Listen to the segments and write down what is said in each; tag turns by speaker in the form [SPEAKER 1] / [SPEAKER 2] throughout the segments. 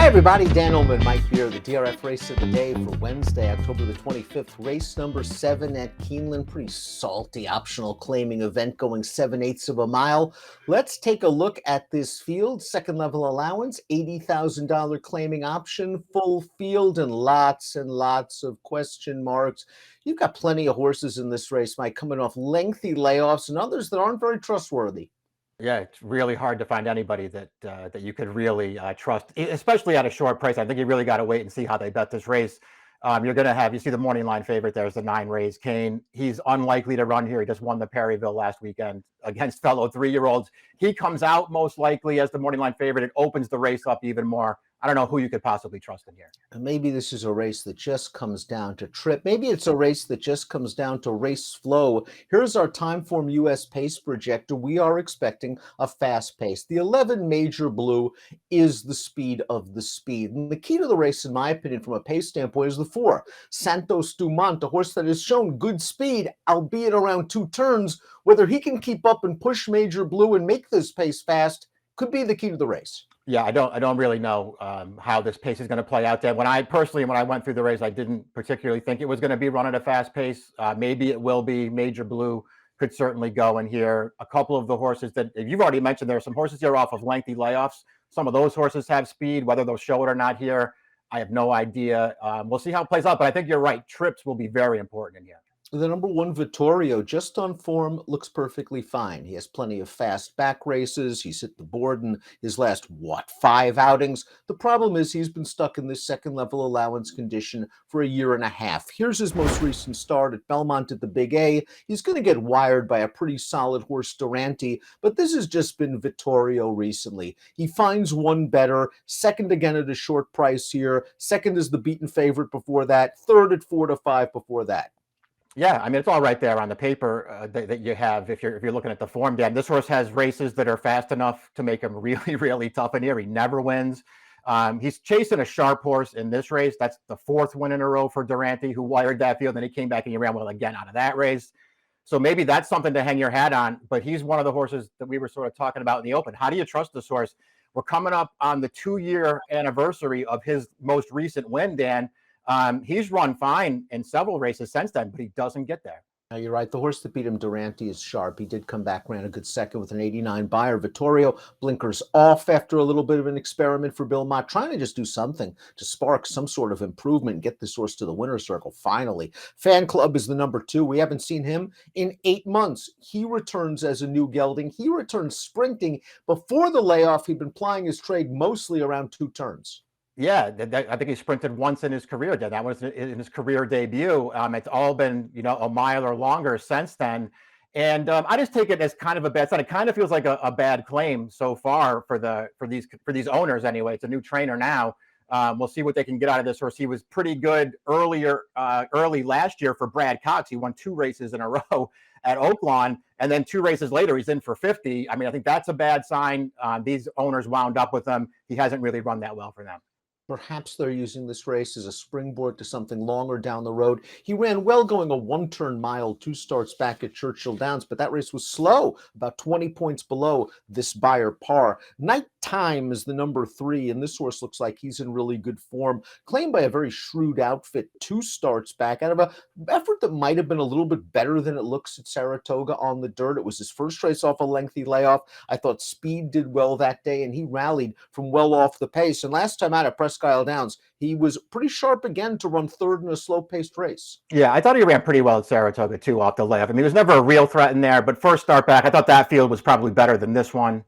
[SPEAKER 1] Hi everybody, Dan Illman and Mike Beer, the DRF race of the day for Wednesday, October the 25th, race number 7 at Keeneland. Pretty salty optional claiming event going 7/8 of a mile. Let's take a look at this field. Second level allowance, $80,000 claiming option, full field, and lots of question marks. You've got plenty of horses in this race, Mike, coming off lengthy layoffs and others that aren't very trustworthy.
[SPEAKER 2] Yeah, it's really hard to find anybody that you could really trust, especially at a short price. I think you really got to wait and see how they bet this race. You're going to have, you see the morning line favorite, there's the 9 Rays Kane. He's unlikely to run here. He just won the Perryville last weekend against fellow 3-year-olds. He comes out most likely as the morning line favorite. It opens the race up even more. I don't know who you could possibly trust in here.
[SPEAKER 1] Maybe this is a race that just comes down to trip. Maybe it's a race that just comes down to race flow. Here's our Timeform US pace projector. We are expecting a fast pace. The 11 Major Blue is the speed of the speed. And the key to the race, in my opinion, from a pace standpoint, is the 4, Santos Dumont, a horse that has shown good speed, albeit around 2 turns. Whether he can keep up and push Major Blue and make this pace fast could be the key to the race.
[SPEAKER 2] Yeah, I don't really know how this pace is going to play out there. When I went through the race, I didn't particularly think it was going to be run at a fast pace. Maybe it will be. Major Blue could certainly go in here. A couple of the horses that you've already mentioned, there are some horses here off of lengthy layoffs. Some of those horses have speed. Whether they'll show it or not here, I have no idea. We'll see how it plays out, but I think you're right. Trips will be very important in here.
[SPEAKER 1] The number 1 Vittorio, just on form, looks perfectly fine. He has plenty of fast back races. He's hit the board in his last, 5 outings. The problem is he's been stuck in this second level allowance condition for a year and a half. Here's his most recent start at Belmont at the Big A. He's going to get wired by a pretty solid horse, Durante, but this has just been Vittorio recently. He finds one better, second again at a short price here. Second is the beaten favorite before that. Third at 4 to 5 before that.
[SPEAKER 2] Yeah, I mean, it's all right there on the paper that you have if you're looking at the form, Dan. This horse has races that are fast enough to make him really, really tough in here. He never wins. He's chasing a sharp horse in this race. That's the 4th win in a row for Durante, who wired that field. Then he came back and he ran well again out of that race. So maybe that's something to hang your hat on. But he's one of the horses that we were sort of talking about in the open. How do you trust this horse? We're coming up on the 2-year anniversary of his most recent win, Dan. He's run fine in several races since then, but he doesn't get there.
[SPEAKER 1] Now, you're right. The horse that beat him, Durante, is sharp. He did come back, ran a good second with an 89 buyer. Vittorio blinkers off after a little bit of an experiment for Bill Mott, trying to just do something to spark some sort of improvement and get this horse to the winner's circle finally. Fan Club is the number 2. We haven't seen him in 8 months. He returns as a new gelding. He returns sprinting. Before the layoff, he'd been plying his trade mostly around 2 turns.
[SPEAKER 2] Yeah, I think he sprinted once in his career. That was in his career debut. It's all been, a mile or longer since then. And I just take it as kind of a bad sign. It kind of feels like a bad claim so far for these owners anyway. It's a new trainer now. We'll see what they can get out of this horse. He was pretty good early last year for Brad Cox. He won 2 races in a row at Oaklawn, and then 2 races later, he's in for 50. I mean, I think that's a bad sign. These owners wound up with him. He hasn't really run that well for them.
[SPEAKER 1] Perhaps they're using this race as a springboard to something longer down the road. He ran well going a 1-turn mile 2 starts back at Churchill Downs, but that race was slow, about 20 points below this buyer par. Nighttime is the number 3, and this horse looks like he's in really good form. Claimed by a very shrewd outfit, 2 starts back out of an effort that might have been a little bit better than it looks at Saratoga on the dirt. It was his first race off a lengthy layoff. I thought speed did well that day, and he rallied from well off the pace. And last time out at Prescott Downs, he was pretty sharp again to run 3rd in a slow-paced race.
[SPEAKER 2] Yeah, I thought he ran pretty well at Saratoga, too, off the layoff. I mean, there was never a real threat in there, but first start back, I thought that field was probably better than this one.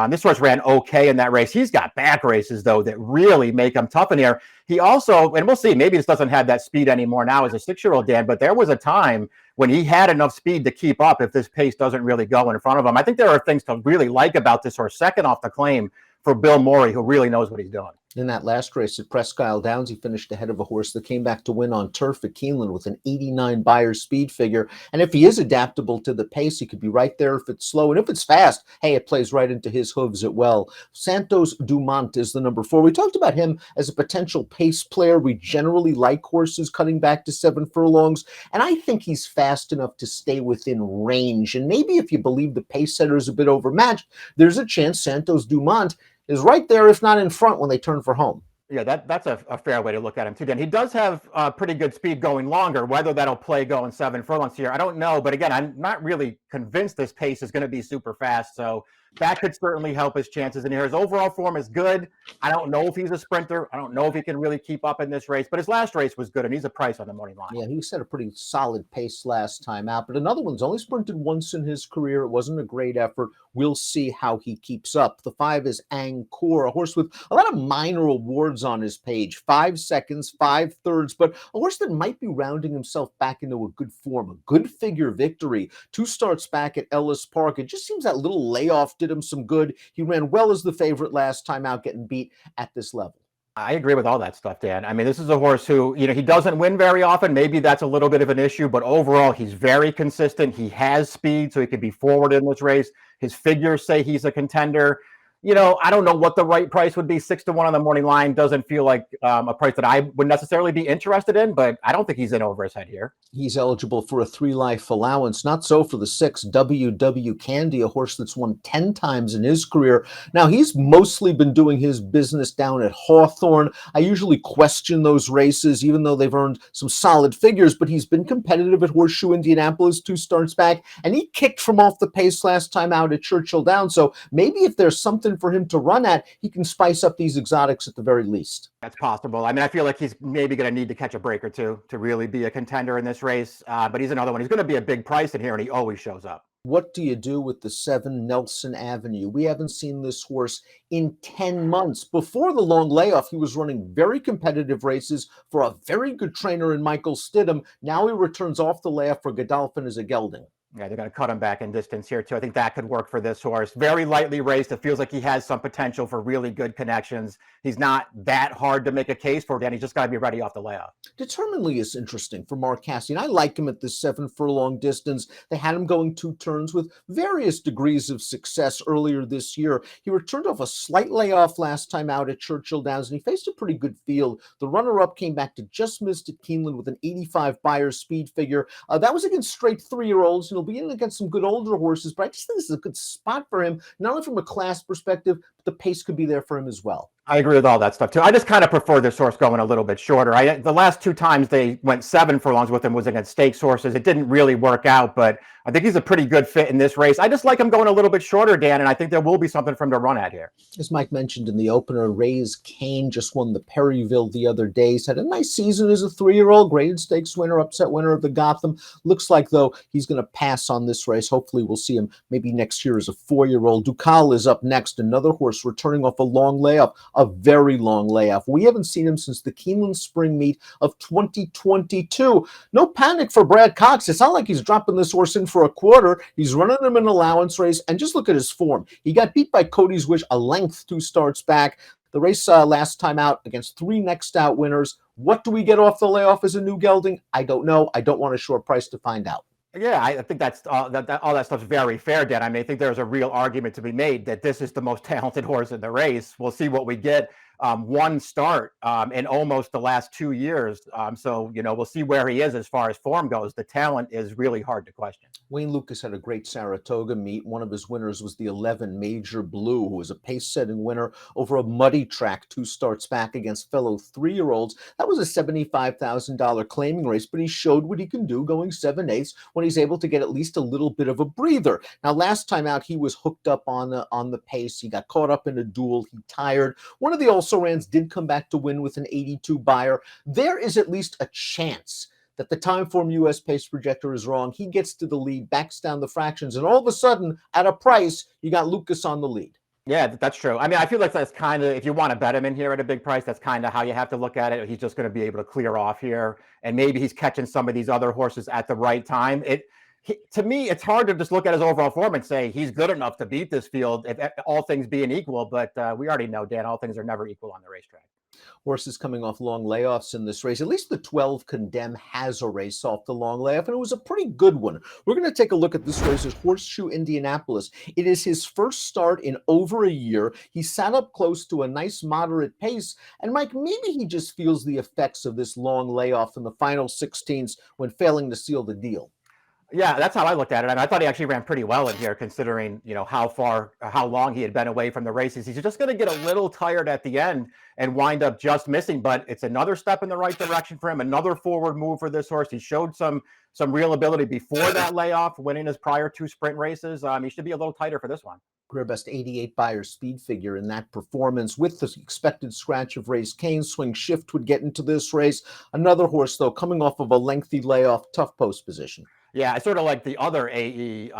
[SPEAKER 2] This horse ran okay in that race. He's got back races, though, that really make him tough in here. He also, and we'll see, maybe this doesn't have that speed anymore now as a 6-year-old, Dan, but there was a time when he had enough speed to keep up if this pace doesn't really go in front of him. I think there are things to really like about this horse. Second off the claim for Bill Morey, who really knows what he's doing.
[SPEAKER 1] In that last race at Presque Isle Downs, he finished ahead of a horse that came back to win on turf at Keeneland with an 89 buyer speed figure. And if he is adaptable to the pace, he could be right there if it's slow. And if it's fast, hey, it plays right into his hooves as well. Santos Dumont is the number 4. We talked about him as a potential pace player. We generally like horses cutting back to 7 furlongs. And I think he's fast enough to stay within range. And maybe if you believe the pace setter is a bit overmatched, there's a chance Santos Dumont is right there, if not in front, when they turn for home.
[SPEAKER 2] Yeah, that's a fair way to look at him too, Dan. He does have pretty good speed going longer. Whether that'll play going 7 furlongs here, I don't know. But again, I'm not really convinced this pace is going to be super fast. So that could certainly help his chances in here. His overall form is good. I don't know if he's a sprinter. I don't know if he can really keep up in this race. But his last race was good, and he's a price on the morning line.
[SPEAKER 1] Yeah, he set a pretty solid pace last time out. But another one's only sprinted once in his career. It wasn't a great effort. We'll see how he keeps up. The 5 is Angkor, a horse with a lot of minor awards on his page. 5 seconds, 5 thirds, but a horse that might be rounding himself back into a good form, a good figure victory. 2 starts back at Ellis Park. It just seems that little layoff did him some good. He ran well as the favorite last time out, getting beat at this level.
[SPEAKER 2] I agree with all that stuff, Dan. I mean, this is a horse who, he doesn't win very often. Maybe that's a little bit of an issue, but overall, he's very consistent. He has speed, so he could be forward in this race. His figures say he's a contender. I don't know what the right price would be. 6-1 on the morning line doesn't feel like a price that I would necessarily be interested in, but I don't think he's in over his head here.
[SPEAKER 1] He's eligible for a 3-life allowance. Not so for the 6, W.W. Candy, a horse that's won 10 times in his career. Now, he's mostly been doing his business down at Hawthorne. I usually question those races, even though they've earned some solid figures, but he's been competitive at Horseshoe Indianapolis 2 starts back, and he kicked from off the pace last time out at Churchill Downs. So maybe if there's something for him to run at, he can spice up these exotics at the very least.
[SPEAKER 2] That's possible. I mean, I feel like he's maybe going to need to catch a break or two to really be a contender in this race. But he's another one. He's going to be a big price in here, and he always shows up.
[SPEAKER 1] What do you do with the 7 Nelson Avenue? We haven't seen this horse in 10 months. Before the long layoff, he was running very competitive races for a very good trainer in Michael Stidham. Now he returns off the layoff for Godolphin as a gelding.
[SPEAKER 2] Yeah, they're going to cut him back in distance here, too. I think that could work for this horse. Very lightly raced. It feels like he has some potential for really good connections. He's not that hard to make a case for, Dan. He's just got to be ready off the layoff.
[SPEAKER 1] Determinedly is interesting for Mark Cassian. I like him at this 7 furlong distance. They had him going 2 turns with various degrees of success earlier this year. He returned off a slight layoff last time out at Churchill Downs, and he faced a pretty good field. The runner-up came back to just missed at Keeneland with an 85 Beyer speed figure. That was against straight 3-year-olds. He'll be in against some good older horses, but I just think this is a good spot for him, not only from a class perspective, but the pace could be there for him as well.
[SPEAKER 2] I agree with all that stuff, too. I just kind of prefer this horse going a little bit shorter. The last 2 times they went 7 furlongs with him was against stakes horses. It didn't really work out, but I think he's a pretty good fit in this race. I just like him going a little bit shorter, Dan, and I think there will be something for him to run at here.
[SPEAKER 1] As Mike mentioned in the opener, Ray's Kane just won the Perryville the other day. He's had a nice season as a 3-year-old, graded stakes winner, upset winner of the Gotham. Looks like, though, he's going to pass on this race. Hopefully we'll see him maybe next year as a 4-year-old. Ducal is up next, another horse returning off a long layoff, a very long layoff. We haven't seen him since the Keeneland Spring Meet of 2022. No panic for Brad Cox. It's not like he's dropping this horse in for a quarter. He's running him an allowance race, and just look at his form. He got beat by Cody's Wish a length 2 starts back. The race last time out against 3 next out winners. What do we get off the layoff as a new gelding? I don't know. I don't want a short price to find out.
[SPEAKER 2] Yeah, I think that's all that stuff's very fair, Dan. I mean, I think there's a real argument to be made that this is the most talented horse in the race. We'll see what we get. 1 start in almost the last 2 years. So, we'll see where he is as far as form goes. The talent is really hard to question.
[SPEAKER 1] Wayne Lucas had a great Saratoga meet. One of his winners was the 11 Major Blue, who was a pace-setting winner over a muddy track 2 starts back against fellow 3-year-olds. That was a $75,000 claiming race, but he showed what he can do going 7/8 when he's able to get at least a little bit of a breather. Now, last time out, he was hooked up on the pace. He got caught up in a duel. He tired. One of the also-rans did come back to win with an 82 Beyer. There is at least a chance that the Timeform US pace projector is wrong. He gets to the lead, backs down the fractions, and all of a sudden, at a price, you got Lucas on the lead.
[SPEAKER 2] Yeah, that's true. I mean, I feel like that's kind of, if you want to bet him in here at a big price, that's kind of how you have to look at it. He's just going to be able to clear off here, and maybe he's catching some of these other horses at the right time. To me, it's hard to just look at his overall form and say he's good enough to beat this field, if all things being equal. But we already know, Dan, all things are never equal on the racetrack.
[SPEAKER 1] Horses coming off long layoffs in this race. At least the 12 Condemn has a race off the long layoff, and it was a pretty good one. We're going to take a look at this race at Horseshoe Indianapolis. It is his first start in over a year. He sat up close to a nice moderate pace, and Mike, maybe he just feels the effects of this long layoff in the final 16s when failing to seal the deal.
[SPEAKER 2] Yeah, that's how I looked at it. I thought he actually ran pretty well in here, considering how long he had been away from the races. He's just going to get a little tired at the end and wind up just missing. But it's another step in the right direction for him. Another forward move for this horse. He showed some real ability before that layoff, winning his prior 2 sprint races. He should be a little tighter for this one.
[SPEAKER 1] Career best 88 Beyer speed figure in that performance with the expected scratch of Race Kane. Swing Shift would get into this race. Another horse, though, coming off of a lengthy layoff, tough post position.
[SPEAKER 2] Yeah, I sort of like the other AE.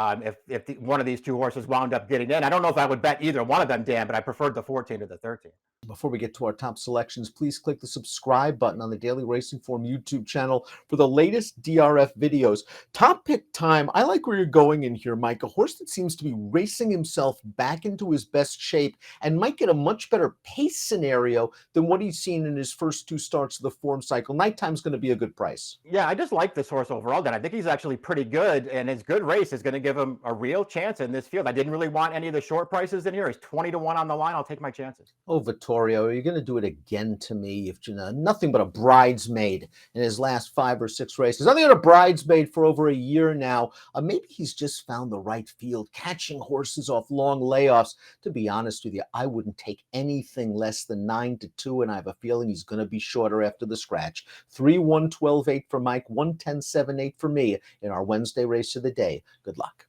[SPEAKER 2] If one of these 2 horses wound up getting in, I don't know if I would bet either one of them, Dan, but I preferred the 14 to the 13.
[SPEAKER 1] Before we get to our top selections, please click the subscribe button on the Daily Racing Form YouTube channel for the latest DRF videos. Top pick time. I like where you're going in here, Mike. A horse that seems to be racing himself back into his best shape and might get a much better pace scenario than what he's seen in his first 2 starts of the form cycle. Nighttime's going to be a good price.
[SPEAKER 2] Yeah, I just like this horse overall. Then I think he's actually pretty good, and his good race is going to give him a real chance in this field. I didn't really want any of the short prices in here. He's 20 to 1 on the line. I'll take my chances.
[SPEAKER 1] Oh, Vittorio, are you going to do it again to me? If nothing but a bridesmaid in his last 5 or 6 races. Nothing but a bridesmaid for over a year now. Maybe he's just found the right field, catching horses off long layoffs. To be honest with you, I wouldn't take anything less than 9 to 2, and I have a feeling he's going to be shorter after the scratch. 3-1-12-8 for Mike, 1-10-7-8 for me in our Wednesday race of the day. Good luck.